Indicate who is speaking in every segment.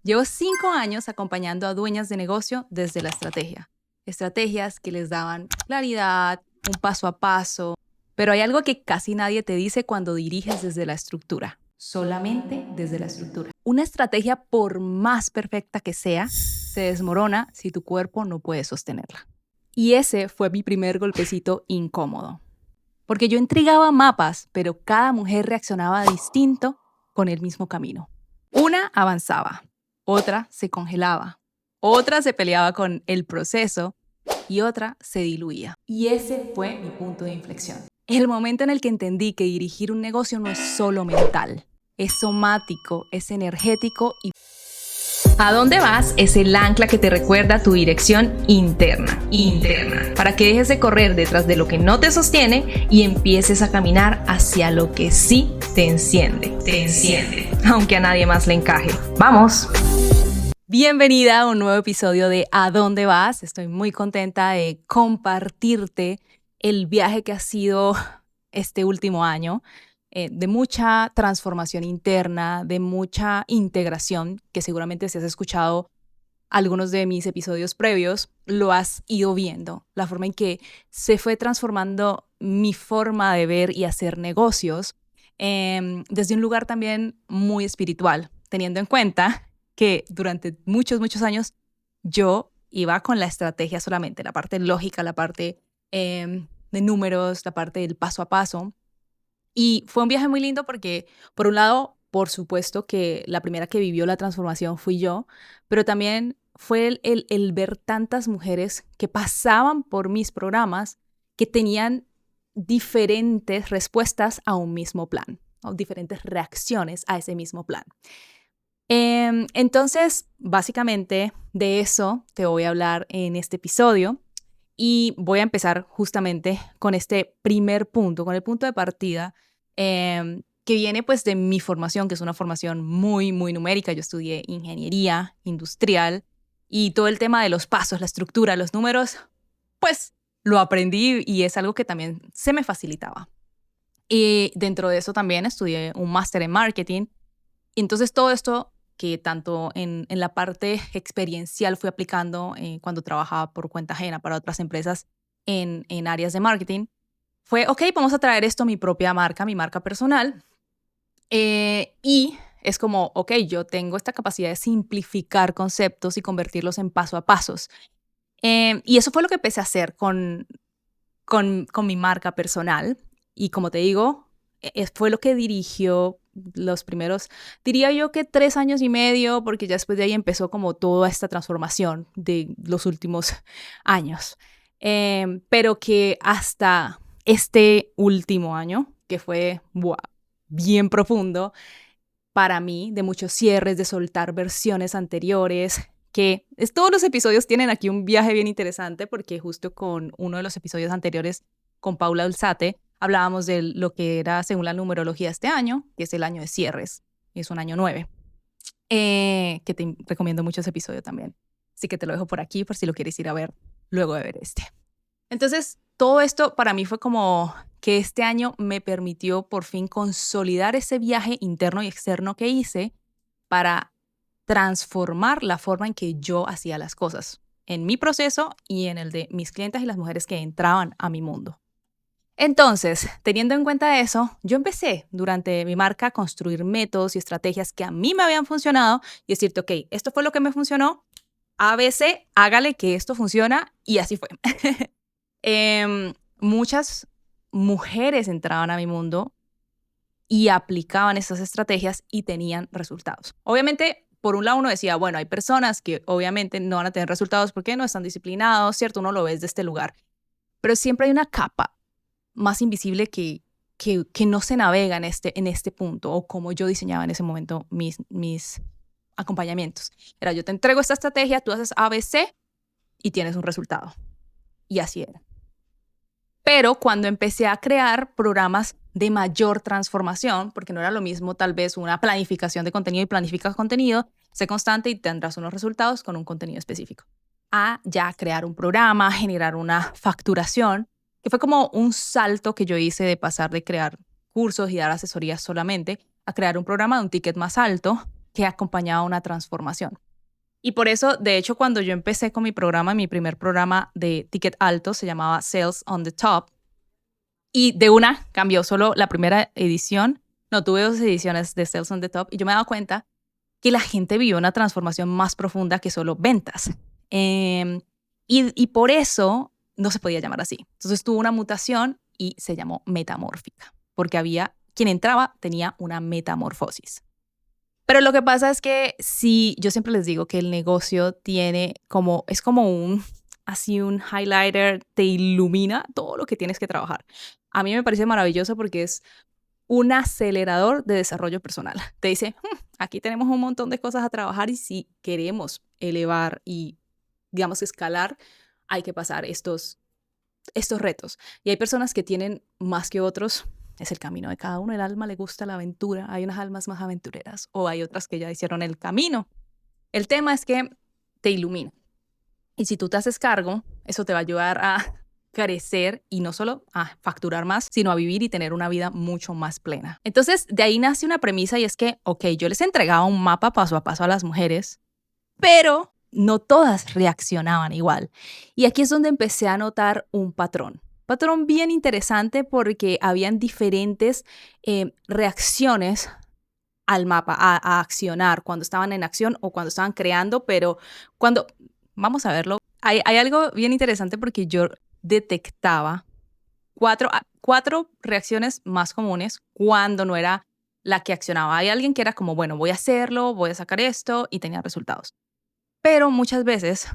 Speaker 1: Llevo 5 años acompañando a dueñas de negocio desde la estrategia. Estrategias que les daban claridad, un paso a paso. Pero hay algo que casi nadie te dice cuando diriges desde la estructura. Solamente desde la estructura. Una estrategia, por más perfecta que sea, se desmorona si tu cuerpo no puede sostenerla. Y ese fue mi primer golpecito incómodo. Porque yo entregaba mapas, pero cada mujer reaccionaba distinto con el mismo camino. Una avanzaba, otra se congelaba, otra se peleaba con el proceso y otra se diluía. Y ese fue mi punto de inflexión. El momento en el que entendí que dirigir un negocio no es solo mental, es somático, es energético y... ¿A dónde vas? Es el ancla que te recuerda tu dirección interna, para que dejes de correr detrás de lo que no te sostiene y empieces a caminar hacia lo que sí te enciende, aunque a nadie más le encaje. ¡Vamos! Bienvenida a un nuevo episodio de ¿A dónde vas? Estoy muy contenta de compartirte el viaje que ha sido este último año. De mucha transformación interna, de mucha integración, que seguramente si has escuchado algunos de mis episodios previos, lo has ido viendo. La forma en que se fue transformando mi forma de ver y hacer negocios desde un lugar también muy espiritual, teniendo en cuenta que durante muchos años yo iba con la estrategia solamente, la parte lógica, la parte de números, la parte del paso a paso. Y fue un viaje muy lindo porque, por un lado, por supuesto que la primera que vivió la transformación fui yo, pero también fue el ver tantas mujeres que pasaban por mis programas que tenían diferentes respuestas a un mismo plan, o diferentes reacciones a ese mismo plan. Entonces, básicamente, de eso te voy a hablar en este episodio. Y voy a empezar justamente con este primer punto, con el punto de partida, que viene pues de mi formación, que es una formación muy numérica. Yo estudié ingeniería industrial y todo el tema de los pasos, la estructura, los números, pues lo aprendí y es algo que también se me facilitaba. Y dentro de eso también estudié un máster en marketing. Y entonces todo esto que tanto en la parte experiencial fui aplicando cuando trabajaba por cuenta ajena para otras empresas en áreas de marketing, fue, ok, vamos a traer esto a mi propia marca, mi marca personal. Y es como, ok, yo tengo esta capacidad de simplificar conceptos y convertirlos en paso a pasos. Y eso fue lo que empecé a hacer con mi marca personal. Y como te digo, fue lo que dirigió los primeros, diría yo que 3 años y medio, porque ya después de ahí empezó como toda esta transformación de los últimos años. Pero que hasta este último año, que fue bien profundo para mí, de muchos cierres, de soltar versiones anteriores, todos los episodios tienen aquí un viaje bien interesante, porque justo con uno de los episodios anteriores, con Paula Alzate, hablábamos de lo que era según la numerología este año, que es el año de cierres, es un año 9, que te recomiendo mucho ese episodio también. Así que te lo dejo por aquí por si lo quieres ir a ver luego de ver este. Entonces, todo esto para mí fue como que este año me permitió por fin consolidar ese viaje interno y externo que hice para transformar la forma en que yo hacía las cosas, en mi proceso y en el de mis clientes y las mujeres que entraban a mi mundo. Entonces, teniendo en cuenta eso, yo empecé durante mi marca a construir métodos y estrategias que a mí me habían funcionado y decirte, ok, esto fue lo que me funcionó, ABC, hágale que esto funciona, y así fue. Muchas mujeres entraban a mi mundo y aplicaban esas estrategias y tenían resultados. Obviamente, por un lado uno decía, bueno, hay personas que obviamente no van a tener resultados porque no están disciplinados, ¿cierto? Uno lo ve desde este lugar. Pero siempre hay una capa más invisible que no se navega en este punto, o como yo diseñaba en ese momento mis acompañamientos. Era, yo te entrego esta estrategia, tú haces ABC y tienes un resultado. Y así era. Pero cuando empecé a crear programas de mayor transformación, porque no era lo mismo tal vez una planificación de contenido y planificas contenido, sé constante y tendrás unos resultados con un contenido específico. A ya crear un programa, generar una facturación, que fue como un salto que yo hice de pasar de crear cursos y dar asesorías solamente a crear un programa de un ticket más alto, que acompañaba una transformación. Y por eso, de hecho, cuando yo empecé con mi primer programa de ticket alto se llamaba Sales on the Top, y de una cambió solo la primera edición. No, tuve 2 ediciones de Sales on the Top y yo me he dado cuenta que la gente vivió una transformación más profunda que solo ventas. Y por eso no se podía llamar así. Entonces tuvo una mutación y se llamó metamórfica, porque quien entraba tenía una metamorfosis. Pero lo que pasa es que si yo siempre les digo que el negocio es como un highlighter, te ilumina todo lo que tienes que trabajar. A mí me parece maravilloso porque es un acelerador de desarrollo personal. Te dice, aquí tenemos un montón de cosas a trabajar y si queremos elevar y, digamos, escalar, hay que pasar estos retos. Y hay personas que tienen más que otros. Es el camino de cada uno. El alma le gusta la aventura. Hay unas almas más aventureras o hay otras que ya hicieron el camino. El tema es que te ilumina. Y si tú te haces cargo, eso te va a ayudar a crecer y no solo a facturar más, sino a vivir y tener una vida mucho más plena. Entonces, de ahí nace una premisa y es que, yo les entregaba un mapa paso a paso a las mujeres, pero no todas reaccionaban igual. Y aquí es donde empecé a notar un patrón. Patrón bien interesante porque habían diferentes reacciones al mapa, a accionar, cuando estaban en acción o cuando estaban creando, pero vamos a verlo, hay algo bien interesante porque yo detectaba cuatro reacciones más comunes cuando no era la que accionaba. Hay alguien que era como, bueno, voy a hacerlo, voy a sacar esto y tenía resultados. Pero muchas veces,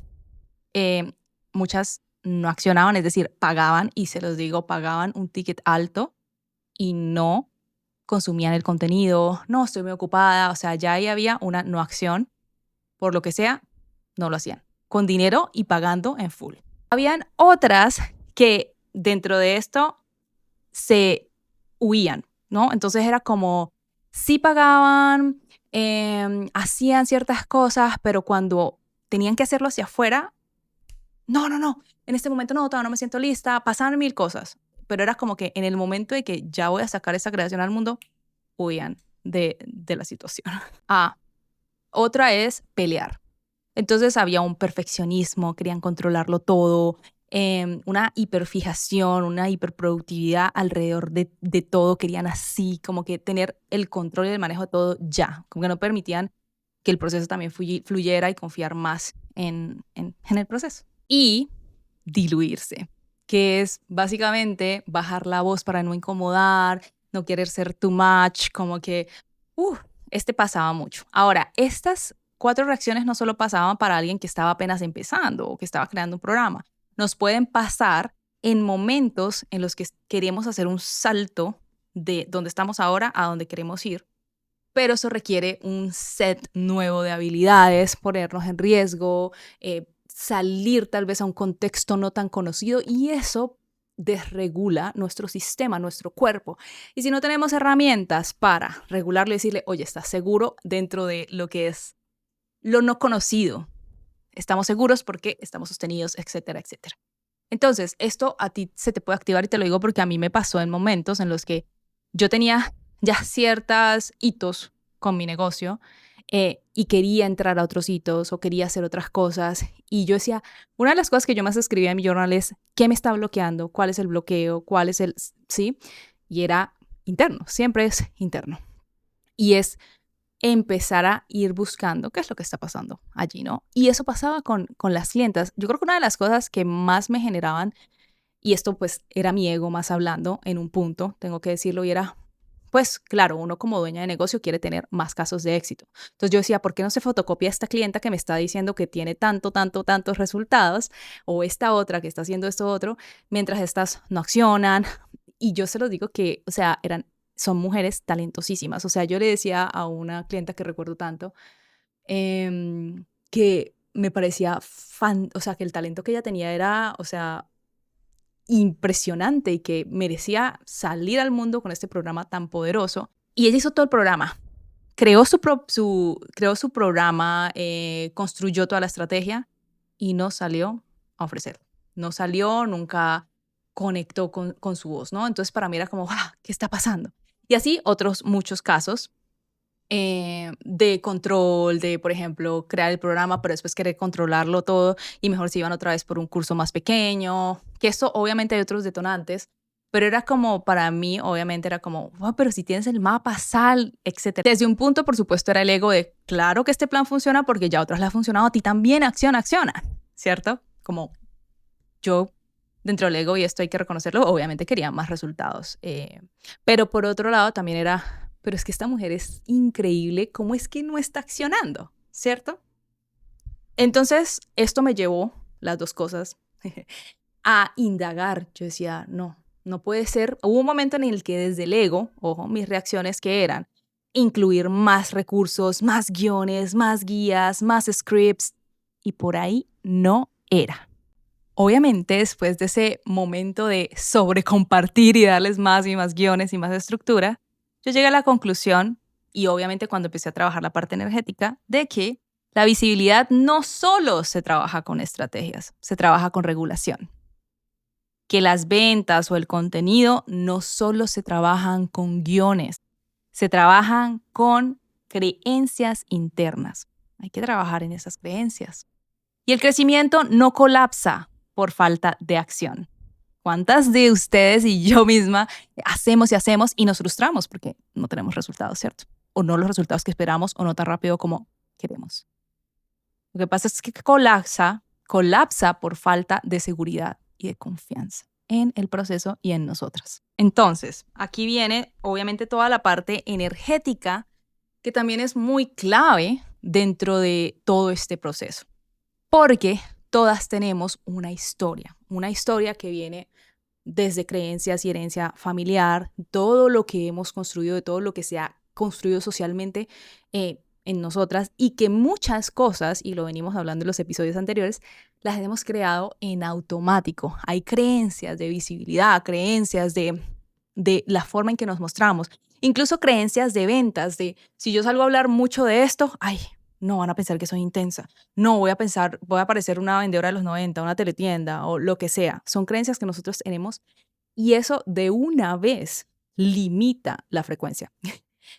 Speaker 1: muchas no accionaban, es decir, pagaban, y se los digo, pagaban un ticket alto y no consumían el contenido, no, estoy muy ocupada, o sea, ya ahí había una no acción, por lo que sea, no lo hacían, con dinero y pagando en full. Habían otras que dentro de esto se huían, ¿no? Entonces era como, sí pagaban, hacían ciertas cosas, pero cuando tenían que hacerlo hacia afuera, no, en este momento no, todavía no me siento lista, pasaban 1000 cosas, pero era como que en el momento de que ya voy a sacar esa creación al mundo, huían de la situación. Otra es pelear. Entonces había un perfeccionismo, querían controlarlo todo, una hiperfijación, una hiperproductividad alrededor de todo, querían así, como que tener el control y el manejo de todo ya, como que no permitían que el proceso también fluyera y confiar más en el proceso. Y diluirse, que es básicamente bajar la voz para no incomodar, no querer ser too much, como que, pasaba mucho. Ahora, estas 4 reacciones no solo pasaban para alguien que estaba apenas empezando o que estaba creando un programa, nos pueden pasar en momentos en los que queremos hacer un salto de donde estamos ahora a donde queremos ir, pero eso requiere un set nuevo de habilidades, ponernos en riesgo, salir tal vez a un contexto no tan conocido, y eso desregula nuestro sistema, nuestro cuerpo. Y si no tenemos herramientas para regularlo y decirle, oye, ¿estás seguro dentro de lo que es lo no conocido? Estamos seguros porque estamos sostenidos, etcétera, etcétera. Entonces, esto a ti se te puede activar y te lo digo porque a mí me pasó en momentos en los que yo tenía ya ciertos hitos con mi negocio y quería entrar a otros hitos o quería hacer otras cosas. Y yo decía, una de las cosas que yo más escribía en mi journal es, ¿qué me está bloqueando? ¿Cuál es el bloqueo? ¿Cuál es el...? ¿Sí? Y era interno, siempre es interno. Y es empezar a ir buscando qué es lo que está pasando allí, ¿no? Y eso pasaba con las clientas. Yo creo que una de las cosas que más me generaban, y esto pues era mi ego más hablando en un punto, tengo que decirlo, y era, pues claro, uno como dueña de negocio quiere tener más casos de éxito. Entonces yo decía, ¿por qué no se fotocopia esta clienta que me está diciendo que tiene tantos resultados? O esta otra que está haciendo esto otro, mientras estas no accionan. Y yo se los digo que, o sea, son mujeres talentosísimas. O sea, yo le decía a una clienta que recuerdo tanto, que me parecía o sea, que el talento que ella tenía era, o sea, impresionante y que merecía salir al mundo con este programa tan poderoso. Y ella hizo todo el programa. Creó su programa, construyó toda la estrategia y no salió a ofrecer. No salió, nunca conectó con su voz, ¿no? Entonces para mí era como, ¿qué está pasando? Y así otros muchos casos. de control, de, por ejemplo, crear el programa, pero después querer controlarlo todo y mejor se iban otra vez por un curso más pequeño, que eso obviamente hay otros detonantes, pero era como, para mí, obviamente era como, "Wow, pero si tienes el mapa, sal, etcétera". Desde un punto, por supuesto, era el ego de, claro que este plan funciona porque ya a otras le ha funcionado, a ti también, acciona, acciona, ¿cierto? Como yo, dentro del ego, y esto hay que reconocerlo, obviamente quería más resultados. Pero por otro lado también era, pero es que esta mujer es increíble, ¿cómo es que no está accionando? ¿Cierto? Entonces, esto me llevó, las dos cosas, a indagar. Yo decía, no, no puede ser. Hubo un momento en el que desde el ego, ojo, mis reacciones que eran incluir más recursos, más guiones, más guías, más scripts, y por ahí no era. Obviamente, después de ese momento de sobrecompartir y darles más y más guiones y más estructura, yo llegué a la conclusión, y obviamente cuando empecé a trabajar la parte energética, de que la visibilidad no solo se trabaja con estrategias, se trabaja con regulación. Que las ventas o el contenido no solo se trabajan con guiones, se trabajan con creencias internas. Hay que trabajar en esas creencias. Y el crecimiento no colapsa por falta de acción. ¿Cuántas de ustedes y yo misma hacemos y hacemos y nos frustramos porque no tenemos resultados, ¿cierto? O no los resultados que esperamos o no tan rápido como queremos. Lo que pasa es que colapsa por falta de seguridad y de confianza en el proceso y en nosotras. Entonces, aquí viene obviamente toda la parte energética que también es muy clave dentro de todo este proceso. Porque todas tenemos una historia que viene desde creencias y herencia familiar, todo lo que hemos construido, de todo lo que se ha construido socialmente en nosotras, y que muchas cosas, y lo venimos hablando en los episodios anteriores, las hemos creado en automático. Hay creencias de visibilidad, creencias de la forma en que nos mostramos, incluso creencias de ventas, de si yo salgo a hablar mucho de esto, ay, no van a pensar que soy intensa. No, voy a parecer una vendedora de los 90, una teletienda o lo que sea. Son creencias que nosotros tenemos y eso de una vez limita la frecuencia,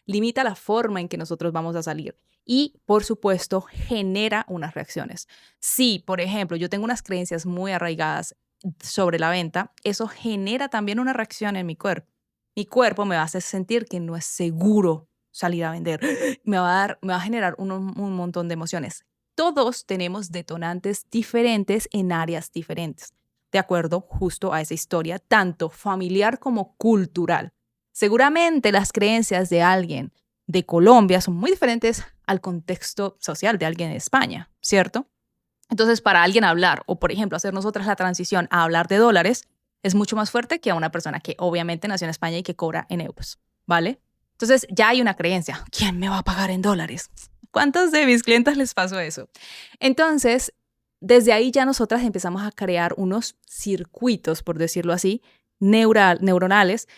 Speaker 1: limita la forma en que nosotros vamos a salir y, por supuesto, genera unas reacciones. Si, por ejemplo, yo tengo unas creencias muy arraigadas sobre la venta, eso genera también una reacción en mi cuerpo. Mi cuerpo me va a hacer sentir que no es seguro salir a vender. Me va a generar un montón de emociones. Todos tenemos detonantes diferentes en áreas diferentes, de acuerdo justo a esa historia, tanto familiar como cultural. Seguramente las creencias de alguien de Colombia son muy diferentes al contexto social de alguien de España, ¿cierto? Entonces, para alguien hablar, o por ejemplo, hacer nosotras la transición a hablar de dólares, es mucho más fuerte que a una persona que obviamente nació en España y que cobra en euros, ¿vale? Entonces, ya hay una creencia. ¿Quién me va a pagar en dólares? ¿Cuántos de mis clientes les pasó eso? Entonces, desde ahí ya nosotras empezamos a crear unos circuitos, por decirlo así, neuronales,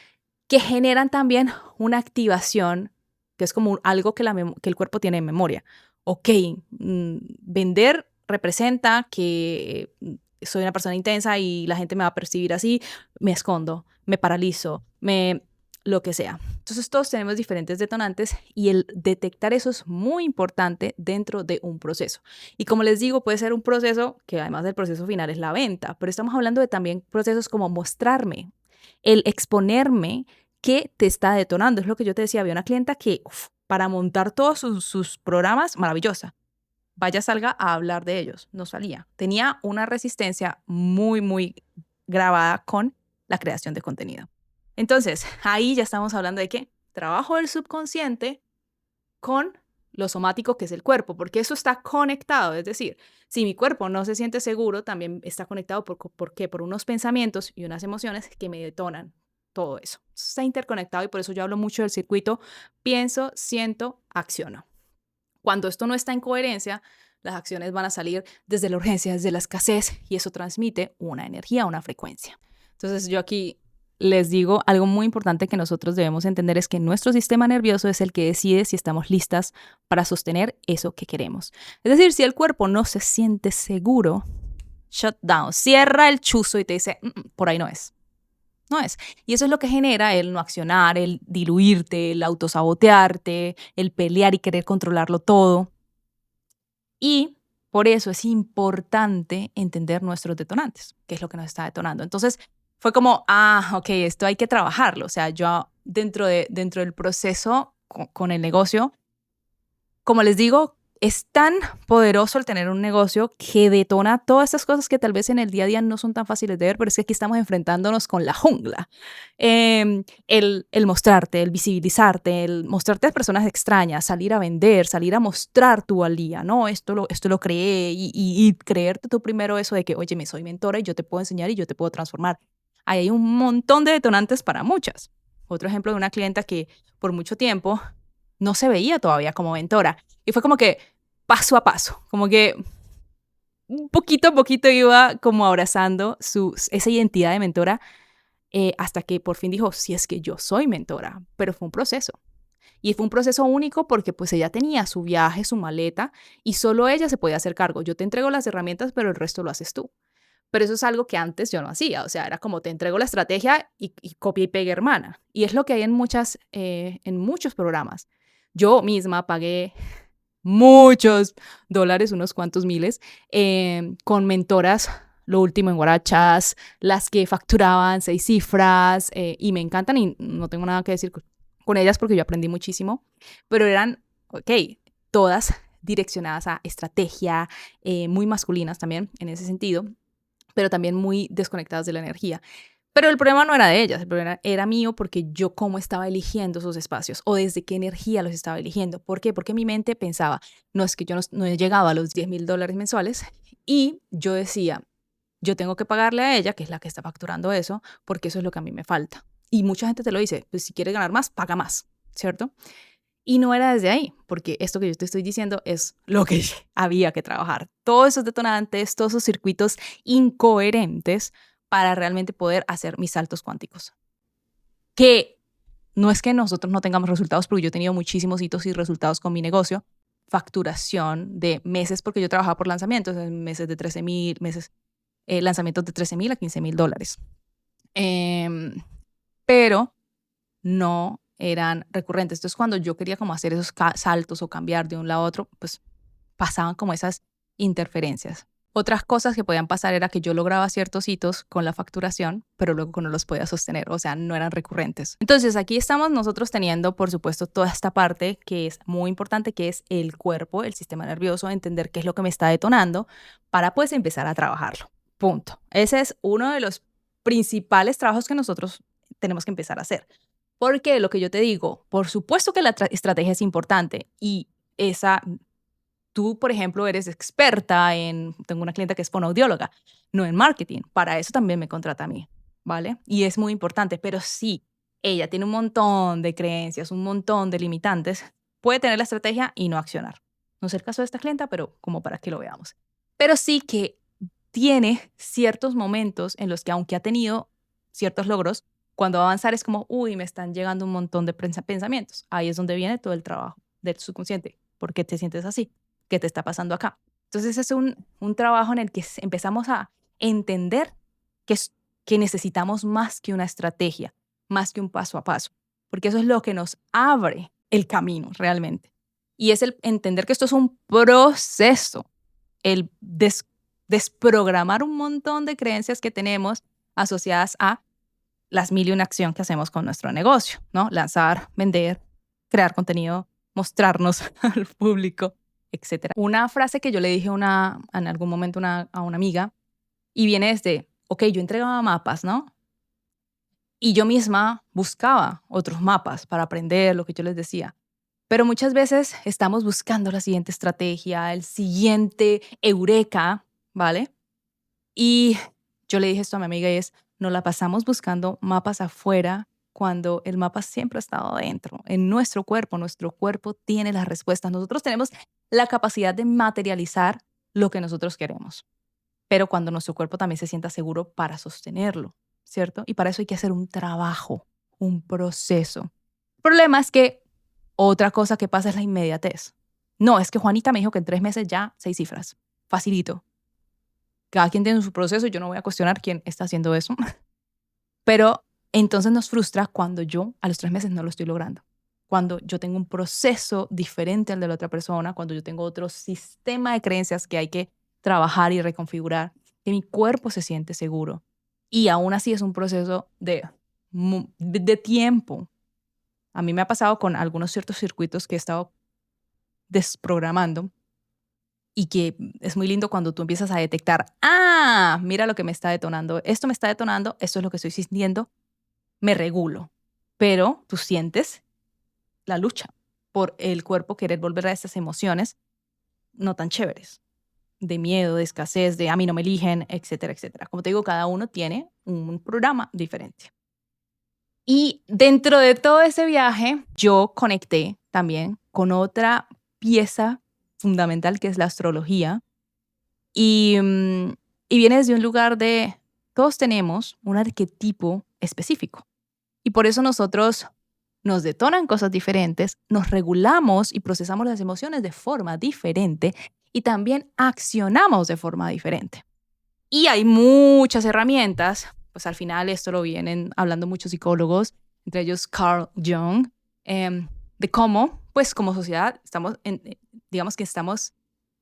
Speaker 1: que generan también una activación, que es como algo que el cuerpo tiene en memoria. Ok, vender representa que soy una persona intensa y la gente me va a percibir así, me escondo, me paralizo, lo que sea. Entonces todos tenemos diferentes detonantes y el detectar eso es muy importante dentro de un proceso. Y como les digo, puede ser un proceso que además del proceso final es la venta, pero estamos hablando de también procesos como mostrarme, el exponerme qué te está detonando. Es lo que yo te decía, había una clienta que para montar todos sus programas, maravillosa. Vaya, salga a hablar de ellos. No salía. Tenía una resistencia muy, muy grabada con la creación de contenido. Entonces, ahí ya estamos hablando de qué? Trabajo del subconsciente con lo somático, que es el cuerpo, porque eso está conectado. Es decir, si mi cuerpo no se siente seguro, también está conectado ¿por qué? Por unos pensamientos y unas emociones que me detonan todo eso. Está interconectado y por eso yo hablo mucho del circuito pienso, siento, acciono. Cuando esto no está en coherencia, las acciones van a salir desde la urgencia, desde la escasez, y eso transmite una energía, una frecuencia. Entonces yo aquí les digo algo muy importante que nosotros debemos entender es que nuestro sistema nervioso es el que decide si estamos listas para sostener eso que queremos. Es decir, si el cuerpo no se siente seguro, shut down, cierra el chuzo y te dice, por ahí no es. No es. Y eso es lo que genera el no accionar, el diluirte, el autosabotearte, el pelear y querer controlarlo todo. Y por eso es importante entender nuestros detonantes, qué es lo que nos está detonando. Entonces fue como, ok, esto hay que trabajarlo. O sea, yo dentro del proceso con el negocio, como les digo, es tan poderoso el tener un negocio que detona todas estas cosas que tal vez en el día a día no son tan fáciles de ver, pero es que aquí estamos enfrentándonos con la jungla. El mostrarte, el visibilizarte, el mostrarte a personas extrañas, salir a vender, salir a mostrar tu valía, ¿no? Esto lo creé y creerte tú primero eso de que, oye, me soy mentora y yo te puedo enseñar y yo te puedo transformar. Ahí hay un montón de detonantes para muchas. Otro ejemplo de una clienta que por mucho tiempo no se veía todavía como mentora. Y fue como que paso a paso, como que un poquito a poquito iba como abrazando esa identidad de mentora hasta que por fin dijo, sí es que yo soy mentora, pero fue un proceso. Y fue un proceso único porque pues ella tenía su viaje, su maleta y solo ella se podía hacer cargo. Yo te entrego las herramientas, pero el resto lo haces tú. Pero eso es algo que antes yo no hacía. O sea, era como te entrego la estrategia y copia y pega, hermana. Y es lo que hay en muchos programas. Yo misma pagué muchos dólares, unos cuantos miles, con mentoras, lo último en Guarachas, las que facturaban 6 cifras, y me encantan y no tengo nada que decir con ellas porque yo aprendí muchísimo, pero eran, ok, todas direccionadas a estrategia, muy masculinas también en ese sentido, pero también muy desconectadas de la energía. Pero el problema no era de ellas, el problema era mío porque yo cómo estaba eligiendo esos espacios o desde qué energía los estaba eligiendo. ¿Por qué? Porque mi mente pensaba, no es que yo no he llegado a los $10,000 mensuales y yo decía, yo tengo que pagarle a ella, que es la que está facturando eso, porque eso es lo que a mí me falta. Y mucha gente te lo dice, pues si quieres ganar más, paga más, ¿cierto? Y no era desde ahí, porque esto que yo te estoy diciendo es lo que había que trabajar. Todos esos detonantes, todos esos circuitos incoherentes para realmente poder hacer mis saltos cuánticos. Que no es que nosotros no tengamos resultados, porque yo he tenido muchísimos hitos y resultados con mi negocio. Facturación de meses, porque yo trabajaba por lanzamientos, meses de 13,000, lanzamientos de 13,000 a $15,000. Pero no eran recurrentes. Entonces, cuando yo quería como hacer esos saltos o cambiar de un lado a otro, pues pasaban como esas interferencias. Otras cosas que podían pasar era que yo lograba ciertos hitos con la facturación, pero luego no los podía sostener, o sea, no eran recurrentes. Entonces, aquí estamos nosotros teniendo, por supuesto, toda esta parte que es muy importante, que es el cuerpo, el sistema nervioso, entender qué es lo que me está detonando para pues empezar a trabajarlo. Punto. Ese es uno de los principales trabajos que nosotros tenemos que empezar a hacer. Porque lo que yo te digo, por supuesto que la estrategia es importante y esa, tú, por ejemplo, eres experta tengo una clienta que es fonoaudióloga, no en marketing, para eso también me contrata a mí, ¿vale? Y es muy importante, pero sí, ella tiene un montón de creencias, un montón de limitantes, puede tener la estrategia y no accionar. No es el caso de esta clienta, pero como para que lo veamos. Pero sí que tiene ciertos momentos en los que, aunque ha tenido ciertos logros, cuando va a avanzar es como, uy, me están llegando un montón de pensamientos. Ahí es donde viene todo el trabajo del subconsciente. ¿Por qué te sientes así? ¿Qué te está pasando acá? Entonces es un trabajo en el que empezamos a entender que necesitamos más que una estrategia, más que un paso a paso, porque eso es lo que nos abre el camino realmente. Y es el entender que esto es un proceso, el desprogramar un montón de creencias que tenemos asociadas a las 1,000 y una acción que hacemos con nuestro negocio, ¿no? Lanzar, vender, crear contenido, mostrarnos al público, etcétera. Una frase que yo le dije en algún momento a una amiga y viene desde, ok, yo entregaba mapas, ¿no? Y yo misma buscaba otros mapas para aprender lo que yo les decía. Pero muchas veces estamos buscando la siguiente estrategia, el siguiente eureka, ¿vale? Y yo le dije esto a mi amiga y es, nos la pasamos buscando mapas afuera cuando el mapa siempre ha estado adentro, en nuestro cuerpo. Nuestro cuerpo tiene las respuestas. Nosotros tenemos la capacidad de materializar lo que nosotros queremos, pero cuando nuestro cuerpo también se sienta seguro para sostenerlo, ¿cierto? Y para eso hay que hacer un trabajo, un proceso. El problema es que otra cosa que pasa es la inmediatez. No, es que Juanita me dijo que en 3 meses ya 6 cifras. Facilito. Cada quien tiene su proceso y yo no voy a cuestionar quién está haciendo eso. Pero Entonces nos frustra cuando yo a los 3 meses no lo estoy logrando. Cuando yo tengo un proceso diferente al de la otra persona, cuando yo tengo otro sistema de creencias que hay que trabajar y reconfigurar, que mi cuerpo se siente seguro. Y aún así es un proceso de tiempo. A mí me ha pasado con algunos ciertos circuitos que he estado desprogramando y que es muy lindo cuando tú empiezas a detectar, mira lo que me está detonando, esto me está detonando, esto es lo que estoy sintiendo, me regulo. Pero tú sientes la lucha por el cuerpo querer volver a esas emociones no tan chéveres, de miedo, de escasez, de a mí no me eligen, etcétera, etcétera. Como te digo, cada uno tiene un programa diferente. Y dentro de todo ese viaje, yo conecté también con otra pieza fundamental que es la astrología. Y, y viene desde un lugar de todos tenemos un arquetipo específico. Y por eso nosotros nos detonan cosas diferentes, nos regulamos y procesamos las emociones de forma diferente y también accionamos de forma diferente. Y hay muchas herramientas, pues al final esto lo vienen hablando muchos psicólogos, entre ellos Carl Jung, de cómo, pues como sociedad, digamos que estamos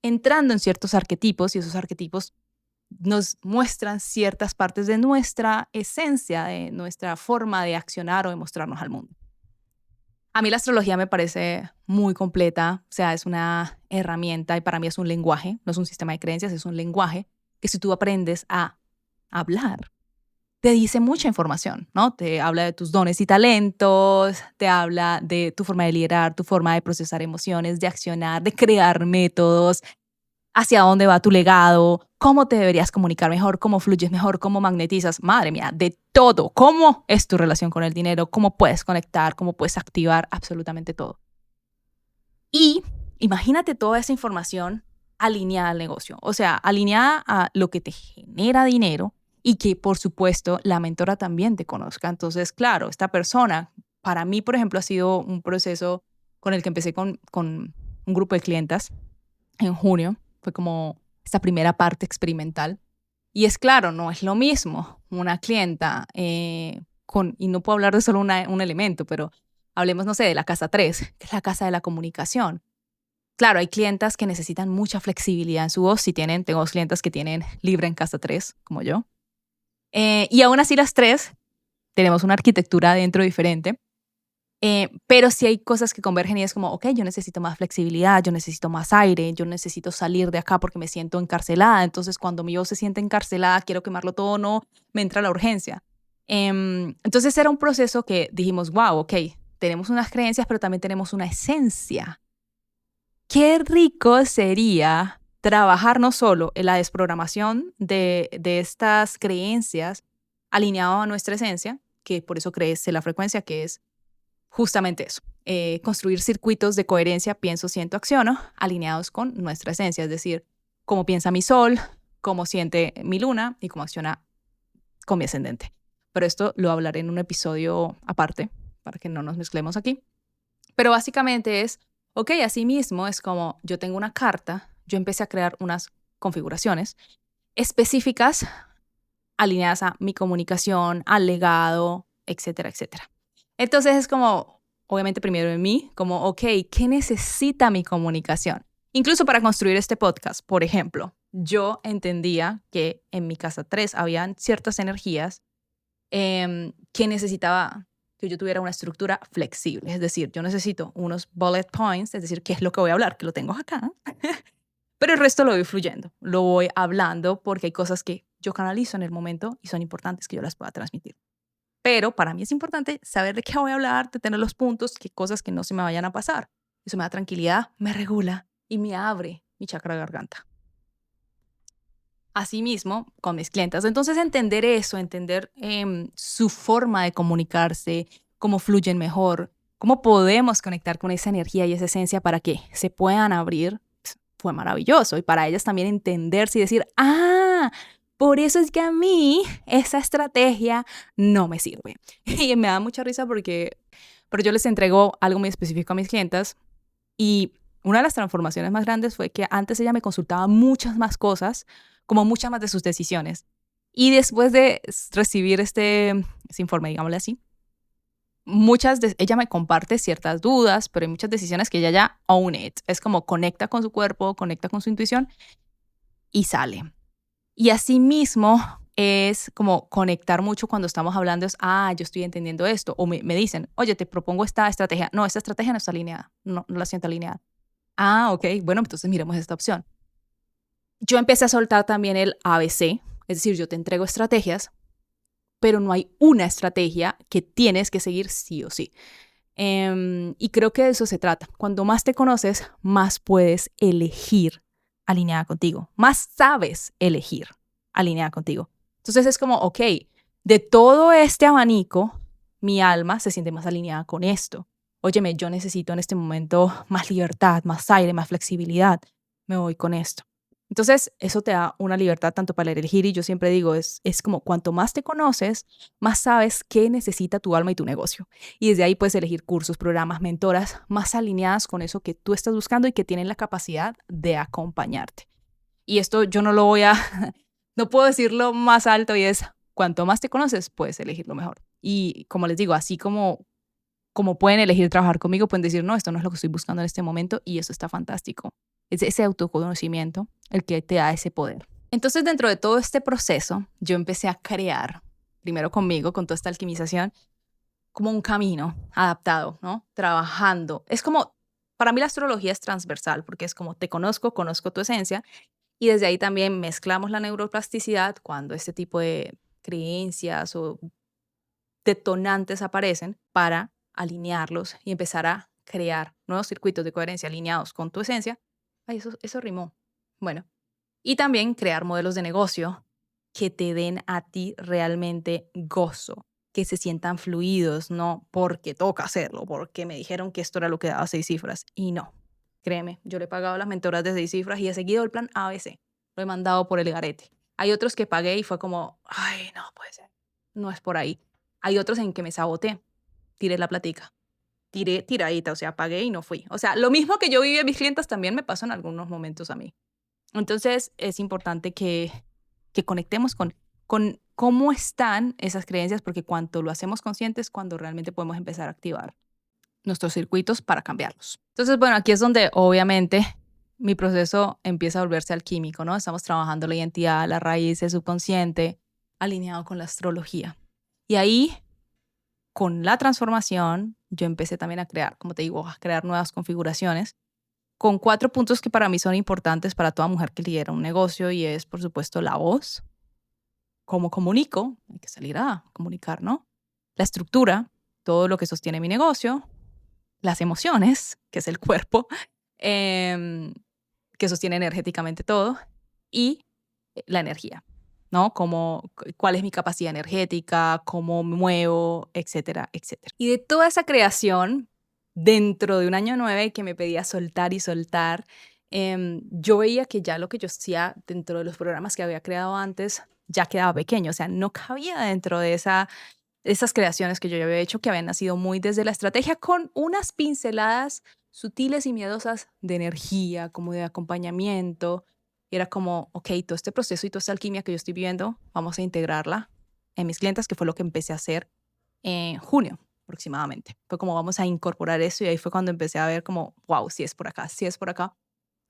Speaker 1: entrando en ciertos arquetipos y esos arquetipos nos muestran ciertas partes de nuestra esencia, de nuestra forma de accionar o de mostrarnos al mundo. A mí la astrología me parece muy completa, o sea, es una herramienta y para mí es un lenguaje, no es un sistema de creencias, es un lenguaje que si tú aprendes a hablar, te dice mucha información, ¿no? Te habla de tus dones y talentos, te habla de tu forma de liderar, tu forma de procesar emociones, de accionar, de crear métodos, hacia dónde va tu legado, cómo te deberías comunicar mejor, cómo fluyes mejor, cómo magnetizas, madre mía, de todo, cómo es tu relación con el dinero, cómo puedes conectar, cómo puedes activar absolutamente todo. Y imagínate toda esa información alineada al negocio, o sea, alineada a lo que te genera dinero y que, por supuesto, la mentora también te conozca. Entonces, claro, esta persona, para mí, por ejemplo, ha sido un proceso con el que empecé con un grupo de clientas en junio. Fue como esta primera parte experimental. Y es claro, no es lo mismo una clienta y no puedo hablar de solo un elemento, pero hablemos, no sé, de la casa 3, que es la casa de la comunicación. Claro, hay clientas que necesitan mucha flexibilidad en su voz. Tengo dos clientas que tienen Libra en casa 3, como yo. Y aún así las tres tenemos una arquitectura dentro diferente. Pero sí hay cosas que convergen y es como, ok, yo necesito más flexibilidad, yo necesito más aire, yo necesito salir de acá porque me siento encarcelada. Entonces, cuando mi voz se siente encarcelada, quiero quemarlo todo, no, me entra la urgencia. Entonces, era un proceso que dijimos, wow, ok, tenemos unas creencias, pero también tenemos una esencia. Qué rico sería trabajar no solo en la desprogramación de estas creencias alineado a nuestra esencia, que por eso crece la frecuencia, que es justamente eso, construir circuitos de coherencia, pienso, siento, acciono, alineados con nuestra esencia, es decir, cómo piensa mi sol, cómo siente mi luna y cómo acciona con mi ascendente. Pero esto lo hablaré en un episodio aparte, para que no nos mezclemos aquí. Pero básicamente es, ok, así mismo es como yo tengo una carta, yo empecé a crear unas configuraciones específicas alineadas a mi comunicación, al legado, etcétera, etcétera. Entonces es como, obviamente primero en mí, como, ok, ¿qué necesita mi comunicación? Incluso para construir este podcast, por ejemplo, yo entendía que en mi casa 3 habían ciertas energías que necesitaba que yo tuviera una estructura flexible. Es decir, yo necesito unos bullet points, es decir, qué es lo que voy a hablar, que lo tengo acá, pero el resto lo voy fluyendo, lo voy hablando porque hay cosas que yo canalizo en el momento y son importantes que yo las pueda transmitir. Pero para mí es importante saber de qué voy a hablar, de tener los puntos, qué cosas que no se me vayan a pasar. Eso me da tranquilidad, me regula y me abre mi chakra garganta. Asimismo, con mis clientes. Entonces, entender eso, entender su forma de comunicarse, cómo fluyen mejor, cómo podemos conectar con esa energía y esa esencia para que se puedan abrir, fue maravilloso. Y para ellas también entenderse y decir, por eso es que a mí esa estrategia no me sirve. Y me da mucha risa pero yo les entrego algo muy específico a mis clientas y una de las transformaciones más grandes fue que antes ella me consultaba muchas más cosas, como muchas más de sus decisiones. Y después de recibir este informe, digámosle así, ella me comparte ciertas dudas, pero hay muchas decisiones que ella ya own it. Es como conecta con su cuerpo, conecta con su intuición y sale. Y asimismo es como conectar mucho cuando estamos hablando, yo estoy entendiendo esto. O me dicen, oye, te propongo esta estrategia. No, esta estrategia no está alineada, no la siento alineada. Ok, bueno, entonces miremos esta opción. Yo empecé a soltar también el ABC, es decir, yo te entrego estrategias, pero no hay una estrategia que tienes que seguir sí o sí. Y creo que de eso se trata. Cuando más te conoces, más puedes elegir alineada contigo, más sabes elegir alineada contigo. Entonces es como, ok, de todo este abanico, mi alma se siente más alineada con esto. Óyeme, yo necesito en este momento más libertad, más aire, más flexibilidad. Me voy con esto. Entonces, eso te da una libertad tanto para elegir y yo siempre digo, es como cuanto más te conoces, más sabes qué necesita tu alma y tu negocio. Y desde ahí puedes elegir cursos, programas, mentoras más alineadas con eso que tú estás buscando y que tienen la capacidad de acompañarte. Y esto yo no lo voy a, no puedo decirlo más alto y es, cuanto más te conoces, puedes elegir lo mejor. Y como les digo, así como pueden elegir trabajar conmigo, pueden decir, no, esto no es lo que estoy buscando en este momento y eso está fantástico. Es ese autoconocimiento el que te da ese poder. Entonces, dentro de todo este proceso, yo empecé a crear, primero conmigo, con toda esta alquimización, como un camino adaptado, ¿no? Trabajando. Es como, para mí la astrología es transversal, porque es como te conozco, conozco tu esencia, y desde ahí también mezclamos la neuroplasticidad cuando este tipo de creencias o detonantes aparecen para alinearlos y empezar a crear nuevos circuitos de coherencia alineados con tu esencia. Ay, eso rimó. Bueno, y también crear modelos de negocio que te den a ti realmente gozo, que se sientan fluidos, no porque toca hacerlo, porque me dijeron que esto era lo que daba 6 cifras. Y no, créeme, yo le he pagado a las mentoras de 6 cifras y he seguido el plan ABC. Lo he mandado por el garete. Hay otros que pagué y fue como, ay, no puede ser. No es por ahí. Hay otros en que me saboteé, tiré la platica, tiré tiradita, o sea, pagué y no fui. O sea, lo mismo que yo viví a mis clientes también me pasó en algunos momentos a mí. Entonces, es importante que conectemos con cómo están esas creencias, porque cuando lo hacemos conscientes, cuando realmente podemos empezar a activar nuestros circuitos para cambiarlos. Entonces, bueno, aquí es donde obviamente mi proceso empieza a volverse alquímico, ¿no? Estamos trabajando la identidad, la raíz, el subconsciente, alineado con la astrología. Y ahí, con la transformación, yo empecé también a crear, como te digo, a crear nuevas configuraciones con 4 puntos que para mí son importantes para toda mujer que lidera un negocio y es, por supuesto, la voz, cómo comunico, hay que salir a comunicar, ¿no? La estructura, todo lo que sostiene mi negocio, las emociones, que es el cuerpo, em, que sostiene energéticamente todo, y la energía, ¿no? Cuál es mi capacidad energética, cómo me muevo, etcétera, etcétera. Y de toda esa creación, dentro de un año 9 que me pedía soltar y soltar, yo veía que ya lo que yo hacía dentro de los programas que había creado antes ya quedaba pequeño, o sea, no cabía dentro de esas creaciones que yo ya había hecho, que habían nacido muy desde la estrategia, con unas pinceladas sutiles y miedosas de energía, como de acompañamiento. Y era como, ok, todo este proceso y toda esta alquimia que yo estoy viviendo, vamos a integrarla en mis clientes, que fue lo que empecé a hacer en junio aproximadamente. Fue como vamos a incorporar eso y ahí fue cuando empecé a ver como, wow, sí es por acá, sí es por acá.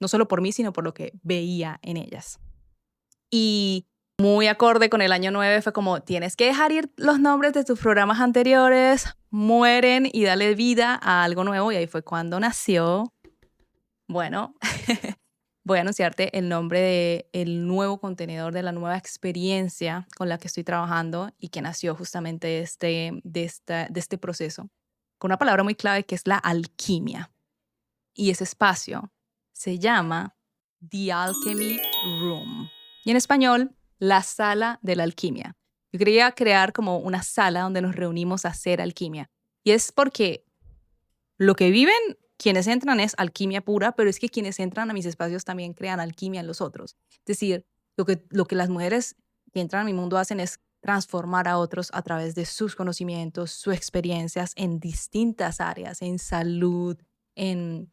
Speaker 1: No solo por mí, sino por lo que veía en ellas. Y muy acorde con el año 9 fue como, tienes que dejar ir los nombres de tus programas anteriores, mueren y darle vida a algo nuevo. Y ahí fue cuando nació, bueno, voy a anunciarte el nombre del nuevo contenedor, de la nueva experiencia con la que estoy trabajando y que nació justamente de este proceso, con una palabra muy clave que es la alquimia. Y ese espacio se llama The Alchemy Room. Y en español, la sala de la alquimia. Yo quería crear como una sala donde nos reunimos a hacer alquimia. Y es porque lo que viven quienes entran es alquimia pura, pero es que quienes entran a mis espacios también crean alquimia en los otros. Es decir, lo que las mujeres que entran a mi mundo hacen es transformar a otros a través de sus conocimientos, sus experiencias en distintas áreas, en salud, en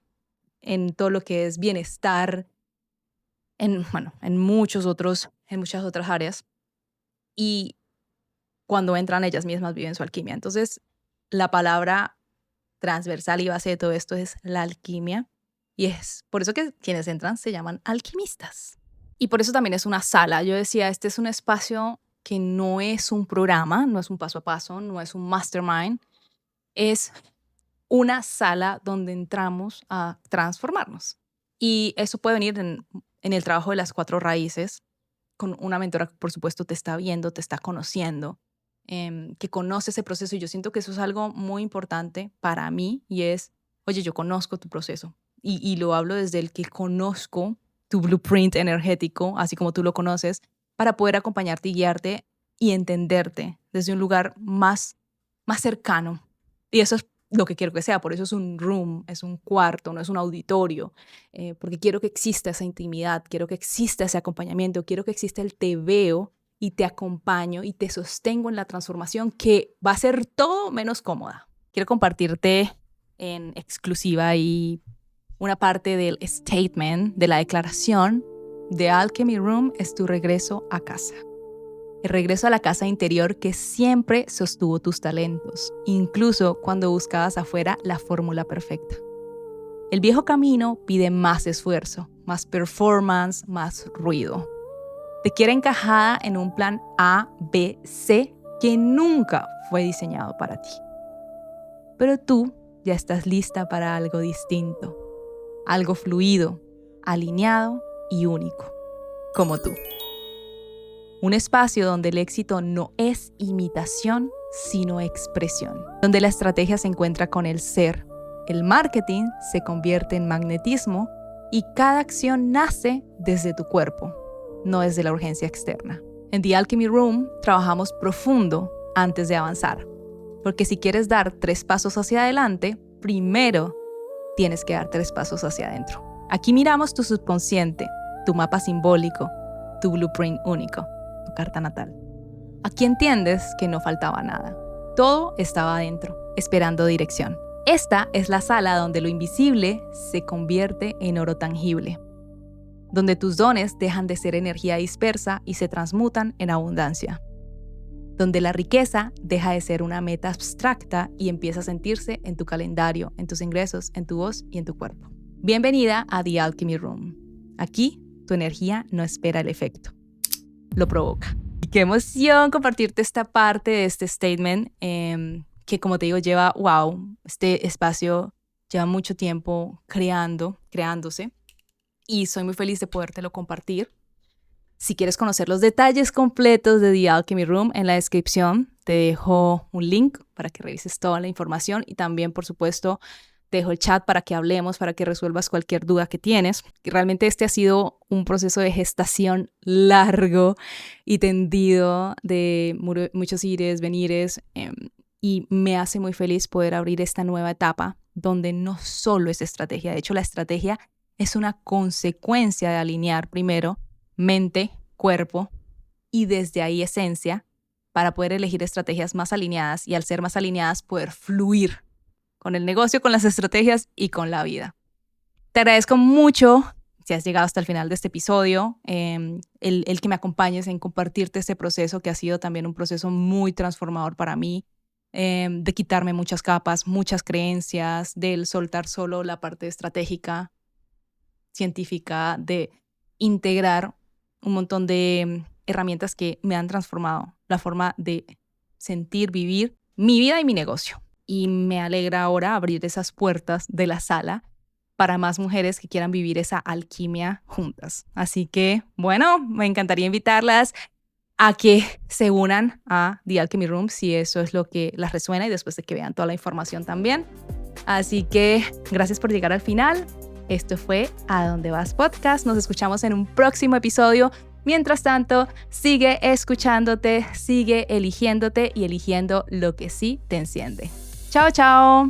Speaker 1: todo lo que es bienestar, bueno, en muchas otras áreas. y cuando entran ellas mismas viven su alquimia. Entonces, la palabra transversal y base de todo esto es la alquimia, y es por eso que quienes entran se llaman alquimistas. Y por eso también es una sala. Yo decía, este es un espacio que no es un programa, no es un paso a paso, no es un mastermind, es una sala donde entramos a transformarnos. Y eso puede venir en el trabajo de las 4 raíces, con una mentora que por supuesto te está viendo, te está conociendo, que conoce ese proceso. Y yo siento que eso es algo muy importante para mí, y es, oye, yo conozco tu proceso. Y lo hablo desde el que conozco tu blueprint energético, así como tú lo conoces, para poder acompañarte y guiarte y entenderte desde un lugar más cercano. Y eso es lo que quiero que sea. Por eso es un room, es un cuarto, no es un auditorio, porque quiero que exista esa intimidad, quiero que exista ese acompañamiento, quiero que exista el te veo y te acompaño y te sostengo en la transformación, que va a ser todo menos cómoda. Quiero compartirte en exclusiva y una parte del statement, de la declaración de Alchemy Room es tu regreso a casa. El regreso a la casa interior que siempre sostuvo tus talentos, incluso cuando buscabas afuera la fórmula perfecta. El viejo camino pide más esfuerzo, más performance, más ruido. Te quiere encajada en un plan A, B, C que nunca fue diseñado para ti. Pero tú ya estás lista para algo distinto, algo fluido, alineado y único, como tú. Un espacio donde el éxito no es imitación, sino expresión. Donde la estrategia se encuentra con el ser. El marketing se convierte en magnetismo y cada acción nace desde tu cuerpo, no desde la urgencia externa. En The Alchemy Room trabajamos profundo antes de avanzar. Porque si quieres dar 3 pasos hacia adelante, primero tienes que dar 3 pasos hacia adentro. Aquí miramos tu subconsciente, tu mapa simbólico, tu blueprint único, tu carta natal. Aquí entiendes que no faltaba nada. Todo estaba adentro, esperando dirección. Esta es la sala donde lo invisible se convierte en oro tangible, donde tus dones dejan de ser energía dispersa y se transmutan en abundancia, donde la riqueza deja de ser una meta abstracta y empieza a sentirse en tu calendario, en tus ingresos, en tu voz y en tu cuerpo. Bienvenida a The Alchemy Room. Aquí tu energía no espera el efecto, lo provoca. Y qué emoción compartirte esta parte de este statement que, como te digo, este espacio lleva mucho tiempo creándose, y soy muy feliz de podértelo compartir. Si quieres conocer los detalles completos de The Alchemy Room, en la descripción te dejo un link para que revises toda la información, y también, por supuesto, te dejo el chat para que hablemos, para que resuelvas cualquier duda que tienes. Realmente este ha sido un proceso de gestación largo y tendido, de muchos ires, venires, y me hace muy feliz poder abrir esta nueva etapa donde no solo es estrategia. De hecho, la estrategia es una consecuencia de alinear primero mente, cuerpo y desde ahí esencia, para poder elegir estrategias más alineadas, y al ser más alineadas poder fluir con el negocio, con las estrategias y con la vida. Te agradezco mucho si has llegado hasta el final de este episodio, el que me acompañes en compartirte este proceso, que ha sido también un proceso muy transformador para mí, de quitarme muchas capas, muchas creencias, del soltar solo la parte estratégica, científica, de integrar un montón de herramientas que me han transformado la forma de sentir, vivir mi vida y mi negocio. Y me alegra ahora abrir esas puertas de la sala para más mujeres que quieran vivir esa alquimia juntas. Así que, bueno, me encantaría invitarlas a que se unan a The Alchemy Room si eso es lo que las resuena, y después de que vean toda la información también. Así que gracias por llegar al final. Esto fue A Dónde Vas Podcast. Nos escuchamos en un próximo episodio. Mientras tanto, sigue escuchándote, sigue eligiéndote y eligiendo lo que sí te enciende. Chao, chao.